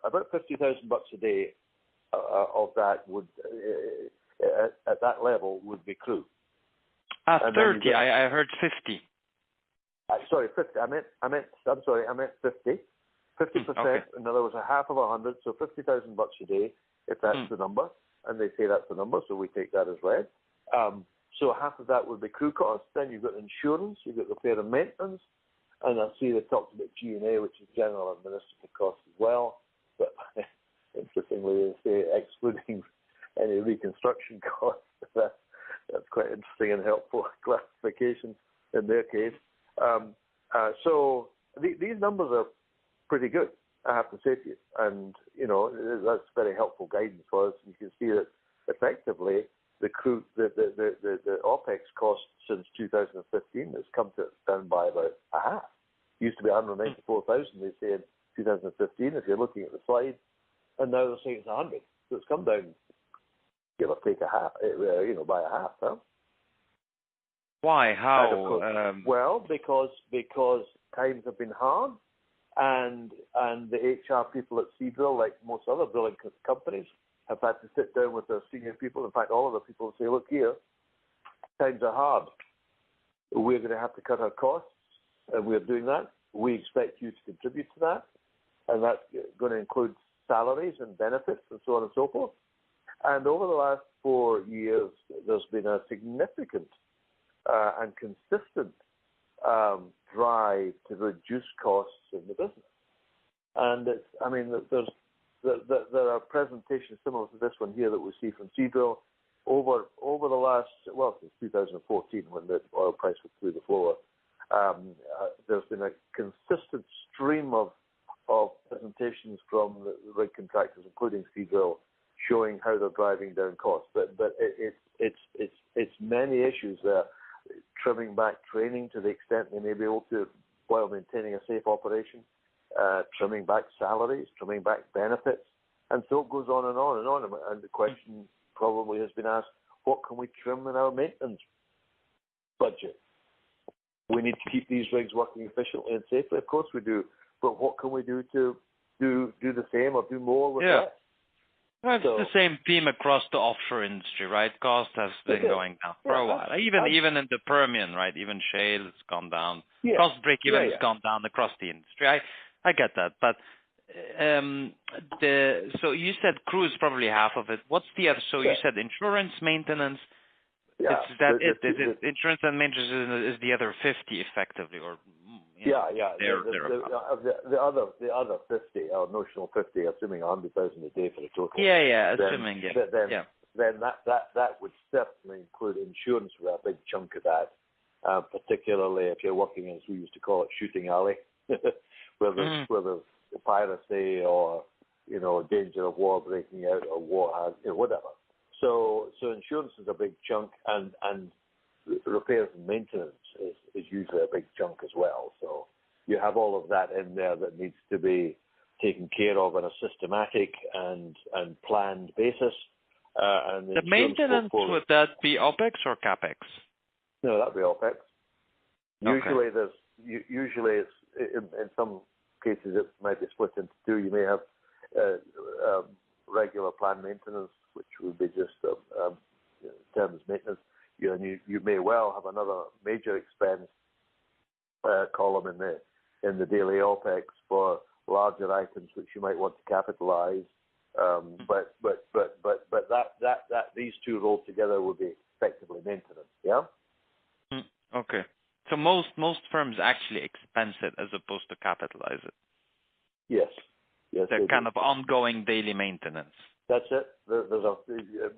about $50,000 a day of that would at that level would be crew. 30. I heard 50. Sorry, 50. I meant 50. 50%. Okay. In other words, a half of 100, so $50,000 a day, if that's the number, and they say that's the number, so we take that as read. So half of that would be crew costs. Then you've got insurance, you've got repair and maintenance, and I see they talked about G&A, which is general administrative costs as well. But interestingly, they say excluding any reconstruction costs. That's quite interesting and helpful classification in their case. So these numbers are pretty good, I have to say to you. And, that's very helpful guidance for us. You can see that effectively the OPEX cost since 2015 has come down by about a half. It used to be 194,000, they say in 2015, if you're looking at the slide, and now they're saying it's 100. So it's come down, give or take a half, by a half, huh? Why? How? Well, because times have been hard, and the HR people at Seadrill, like most other drilling companies, have had to sit down with their senior people. In fact, all of the people say, look here, times are hard. We're going to have to cut our costs, and we're doing that. We expect you to contribute to that, and that's going to include salaries and benefits and so on and so forth. And over the last 4 years, there's been a significant and consistent drive to reduce costs in the business. And there are presentations similar to this one here that we see from Seadrill over the last, since 2014 when the oil price was through the floor. There's been a consistent stream of presentations from the rig contractors, including Seadrill, showing how they're driving down costs. But it's many issues there. Trimming back training to the extent they may be able to while maintaining a safe operation, trimming back salaries, trimming back benefits, and so it goes on and on and on. And the question probably has been asked, what can we trim in our maintenance budget? We need to keep these rigs working efficiently and safely. Of course we do. But what can we do to do the same or do more with less? Well, it's the same theme across the offshore industry, right? Cost has been going down for a while. Even in the Permian, right? Even shale has gone down. Yeah. Cost break-even has gone down across the industry. I get that. But so you said crew is probably half of it. What's the other? So you said insurance, maintenance. Yeah. Is that it? Is it insurance and maintenance is the other 50 effectively, or The other 50 or notional 50, assuming 100,000 a day for the total. Then that would certainly include insurance for a big chunk of that, particularly if you're working, as we used to call it, shooting alley, where there's piracy or danger of war breaking out or war whatever. So insurance is a big chunk, and repairs and maintenance is usually a big chunk as well. So you have all of that in there that needs to be taken care of on a systematic and planned basis. And the maintenance, would that be OPEX or CAPEX? No, that'd be OPEX. Okay. Usually it's in some cases it might be split into two. You may have regular planned maintenance, which would be just terms maintenance. You may well have another major expense column in the daily OPEX for larger items which you might want to capitalize. But that these two rolled together would be effectively maintenance. Yeah. Okay. So most firms actually expense it as opposed to capitalize it. Yes. They're kind of ongoing daily maintenance. That's it.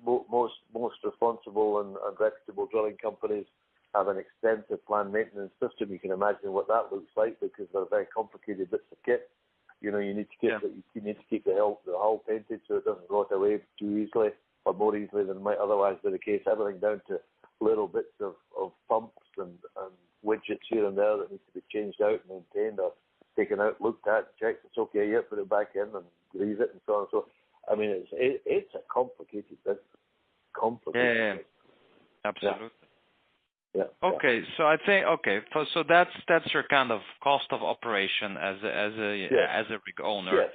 Most responsible and reputable drilling companies have an extensive planned maintenance system. You can imagine what that looks like because they're very complicated bits of kit. You need to keep the hull painted so it doesn't rot away too easily or more easily than might otherwise be the case. Everything down to little bits of pumps and widgets here and there that need to be changed out and maintained or taken out, looked at, checked it's okay, put it back in and grease it and so on and so on. I mean, it's a complicated business. Yeah. Absolutely. Yeah. Okay, so I think so that's your kind of cost of operation as a rig owner. Yes.